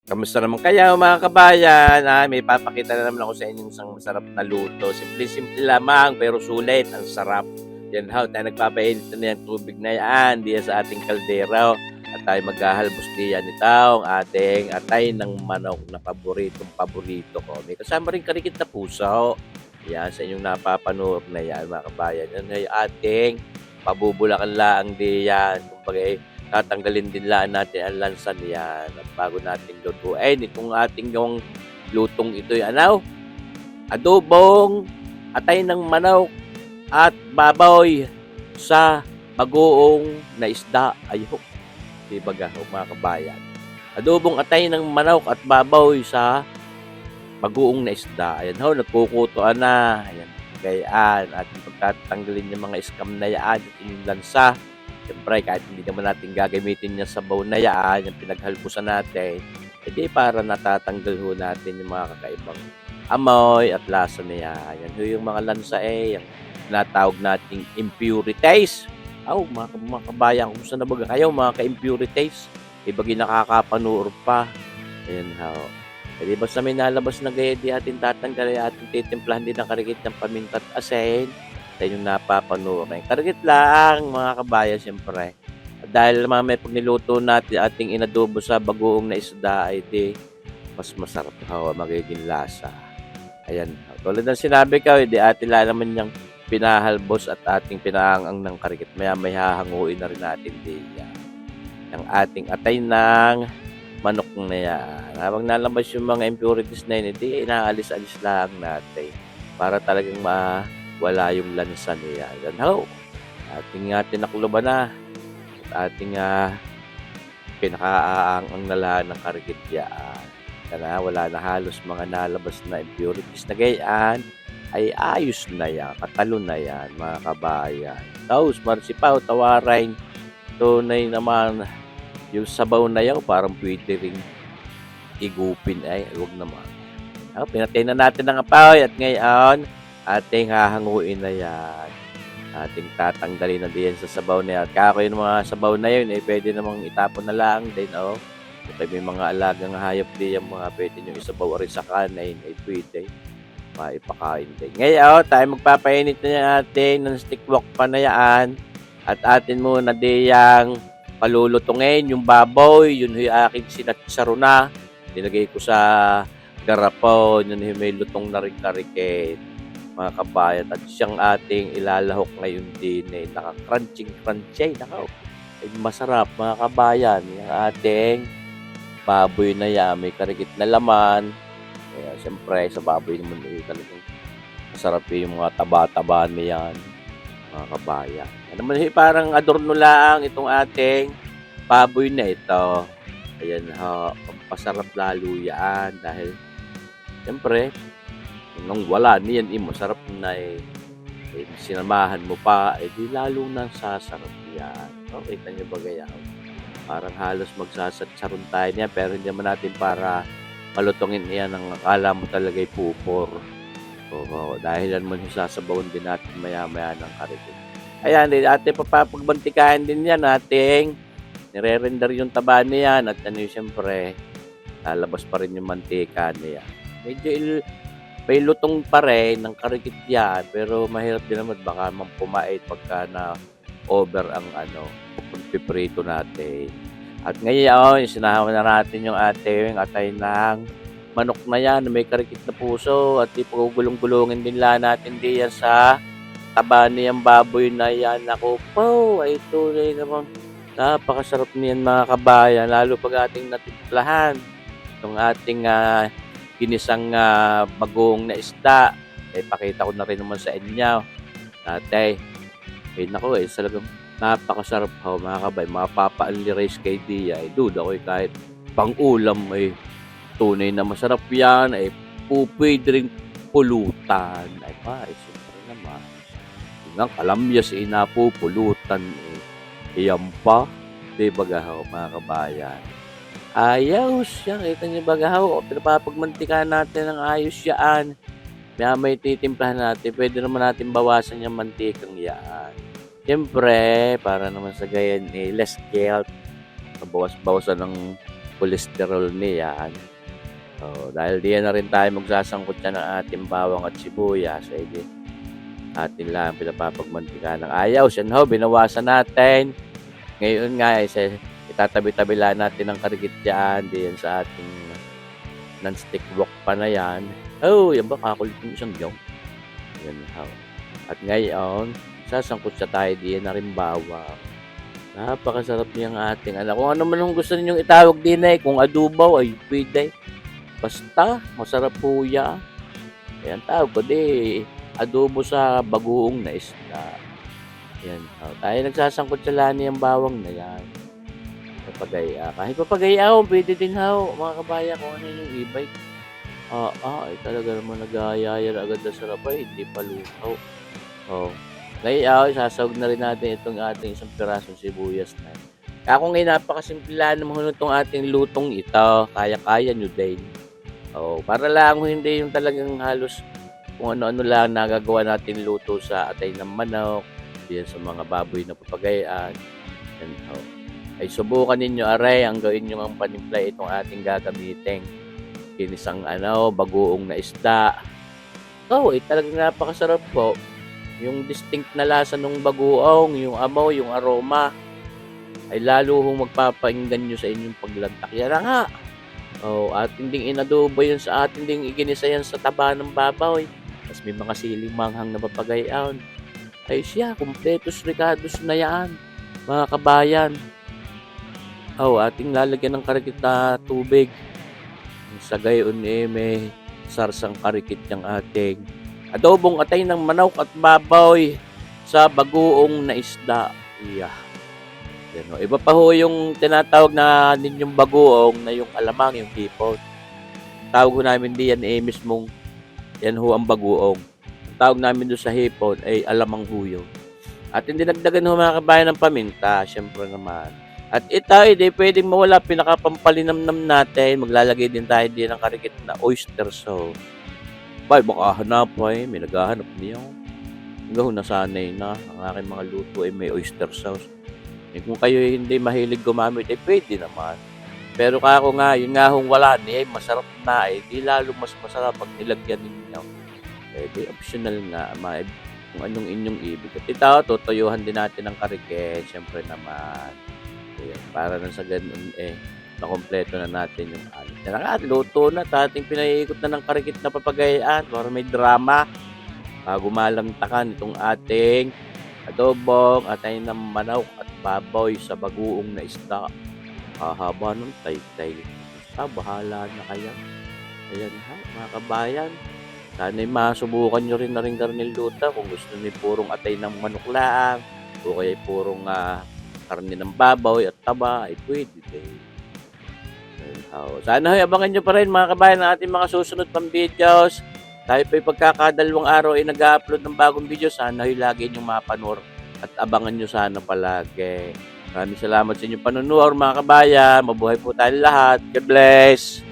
Kamusta naman kayo mga kabayan? May papakita na naman ako sa inyo isang masarap na luto. Simple-simple lamang pero sulit. Ang sarap. Yan how tayo nagpapainit na yung tubig na yan diyan sa ating kaldero. At tayo maghahalbos diyan itong ating atay ng manok na paborito ko. May kasama rin karikit na puso. Yan sa inyong napapanood na yan mga kabayan. Yan ay ating pabubulakan laang diyan. Kumbaga tatanggalin din lang natin ang lansa niyan at bago natin lutuin itong ating yung lutong ito ano, adobong atay ng manok at baboy sa bagoong na isda. Ayok, di ba mga kabayan? Adobong atay ng manok at baboy sa bagoong na isda. Ayan ho, nagkukutoan na. Ayan, gayaan at pagtatanggalin yung mga scam na yan at yung lansa. Siyempre, kahit hindi naman natin gagamitin yung sabaw na yan, yung pinaghalbusan natin, edi para natatanggal ho natin yung mga kakaibang amoy at lasa niya. Yan ho yung mga lansa yung tinatawag nating impurities. Mga kabayan, kung saan na baga kayo, mga ka-impurities, ibagi nakakapanood pa. Ayan ho. Edi basta may nalabas na gaya, di atin tatanggal, atin titimplahan din ng karikit ng paminta at asin. Sa inyong napapanood. Target lang mga kabayan siyempre. Dahil may pag niluto natin ating inadobo sa bagoong na isda ay di mas masarap magiging lasa. Ayan. Tulad ng sinabi ko, di atin lang naman yung pinahalbos at ating pinaangang ng karikit. Maya may hahanguin na rin natin diyan. Ang ating atay ng manok na yan. Habang nalabas yung mga impurities na yun, di inaalis-alis lang natin para talagang wala yung lansa niya. Yan ho. Ating tinakloban na. At ating pinakaaang na lahat ng karikit yan. Kana wala na halos mga nalabas na impurities na gayaan. Ay ayos na yan. Katalo na yan mga kabayan. Taos, marsipaw, tawarin. Tunay naman yung sabaw na yan. Parang pwede rin igupin ay. Huwag naman. Pinatay na natin ang apoy at ngayon ating hahanguin na yan. Ating tatanggalin na din sa sabaw na yan. Kaya yung mga sabaw na yun, pwede namang itapon na lang din. Ito may mga alagang hayop din yung mga pwede nyo isabaw rin sa kanin, pwede maipakain din. Ngayon, tayo magpapainit na yan ating non-stick wok pa na yan. At atin muna diyang palulutungin yung baboy. Yun yung aking sinatsaro na. Nilagay ko sa garapon. Yun yung may lutong na rin karikit mga kabayan at siyang ating ilalahok ngayon din naka-crunchy masarap mga kabayan yung ating baboy na yan may karikit na laman kaya siyempre sa baboy naman talagang masarap yung mga taba-taba niyan mga kabayan naman parang adorno lang itong ating baboy na ito ayan ho pampasarap lalo yan dahil siyempre nung wala niyan masarap na sinamahan mo pa di lalo nang sasarap yan. Kita nyo ba gayaw? Parang halos magsasatsaron tayo niya pero hindi naman natin para malutungin yan ang akala mo talaga'y pupor. Dahil mo sasabawan din natin maya-maya ng karikit. Ayan, ating papagbantikahan din yan ating nire-render yung taba niyan at siyempre lalabas pa rin yung mantika niya. Medyo may lutong pa rin ng karikit yan pero mahirap din naman baka pumait pagka na over ang pagpiprito natin. At ngayon, sinahawan na natin yung ating atay ng manok na yan may karikit na puso at ipagugulong-gulungin din lang natin diyan sa taba niyang baboy na yan. Ako po, ay tunay naman napakasarap niyan mga kabayan lalo pag ating natimplahan itong ating ginisang bagoong na isda. Pakita ko na rin naman sa inyo. Dati, nako talagang napakasarap mga kabay. Mapapa-unli-rice kay Dia. Duda ko kahit pang-ulam tunay na masarap yan. Pwede rin pulutan. Siyempre naman. Yung kalamyas napupulutan. Iyan pa. Diba mga kabayan? Ayos yan. Kita niyo ba gahaw? Pinapapagmantika natin ng ayos yan. May titimplahan natin. Pwede naman natin bawasan yung mantikang yan. Siyempre, para naman sa gayan less guilt. Bawas-bawasan ng cholesterol niyan. So, dahil diyan na rin tayo magsasangkot siya ng ating bawang at sibuyas, eh di atin lang pinapapagmantika ng ayaw. Yan ho, binawasan natin. Ngayon nga, itatabi-tabi lang natin ang karikit dyan, diyan sa ating non-stick wok pa na yan. Oh, yan ba? Kakulit yung isang yaw. Yan ho. At ngayon, sasangkot siya tayo diyan na rin bawang. Napakasarap niyang ating anak. Kung ano man ang gusto ninyong itawag din eh. Kung adobo ay pwede. Basta, masarap po yan. Ayan, tawag ko di. Adobo sa bagoong na isda. Yan. Tayo nagsasangkot sa lani ang bawang na yan. Papagaya. Kahit papagaya ako, pwede din ho. Mga kabaya, kung ano yung e-bike. Ay talaga naman nag-aayayar agad na sarap ay. Hindi pa luto. Ngayon, sasawag na rin natin itong ating isang pirasong sibuyas na. Ako ngayon, napakasimple lang naman itong ating lutong ito. Kaya-kaya nyo din. Para lang hindi yung talagang halos kung ano-ano lang nagagawa natin luto sa atay ng manok, diyan sa mga baboy na papagayaan. Yan ho. Ay subukan ninyo aray ang gawin nyo ang panimpla itong ating gagamitin. Kinisang bagoong na isda. Talagang napakasarap po. Yung distinct na lasa ng bagoong, yung amoy, yung aroma, ay lalo hong magpapainggan nyo sa inyong paglantak. Yan nga. Atin ding inadobo yun sa atin ding iginisa yan sa taba ng babaw. Tapos may mga siling manghang na papagayon. Ay siya, kompletos ricados na yan, mga kabayan. Ating lalagyan ng karikit na tubig. Sa gayon may sarsang karikit ng ating adobong atay ng manok at baboy sa bagoong na isda. Yan, iba pa ho yung tinatawag na ninyong bagoong na yung alamang, yung hipon. Tawag ho namin diyan mismong yan ho ang bagoong. Ang tawag namin doon sa hipon ay alamang huyo. At hindi nagdagan ho mga kabayan ng paminta, syempre naman. At ito, hindi pwedeng mawala, pinakapampalinamnam natin. Maglalagay din tayo din ng karikit na oyster sauce. Baka hanap may naghahanap niyo. Hanggang nasanay na ang aking mga luto ay may oyster sauce. Kung kayo hindi mahilig gumamit, pwede naman. Pero kako nga, yun nga hong wala niya, masarap na di lalo mas masarap pag nilagyan ninyo. Di optional nga, kung anong inyong ibig. At ito, tutuyuhan din natin ng karikit, syempre naman. Para na sa ganun, makompleto na natin yung alit. Luto na, ating pinaiikot na ng karikit na papagayaan para may drama. Bago malantakan itong ating adobong, atay ng manok at baboy sa bagoong na isda. Haba ng tay-tay. Bahala na kayo. Ayan ha, mga kabayan. Sana'y masubukan nyo rin na rin karnil luto kung gusto nyo purong atay ng manok lang o kaya purong karne ng baboy at taba, pwede din. Sana abangan nyo pa rin mga kabayan ang ating mga susunod pang videos. Tayo pa pagkakadalawang araw ay nag-upload ng bagong video. Sana lagi nyo mapanood at abangan nyo sana palagi. Maraming salamat sa inyong panunood mga kabayan. Mabuhay po tayo lahat. God bless!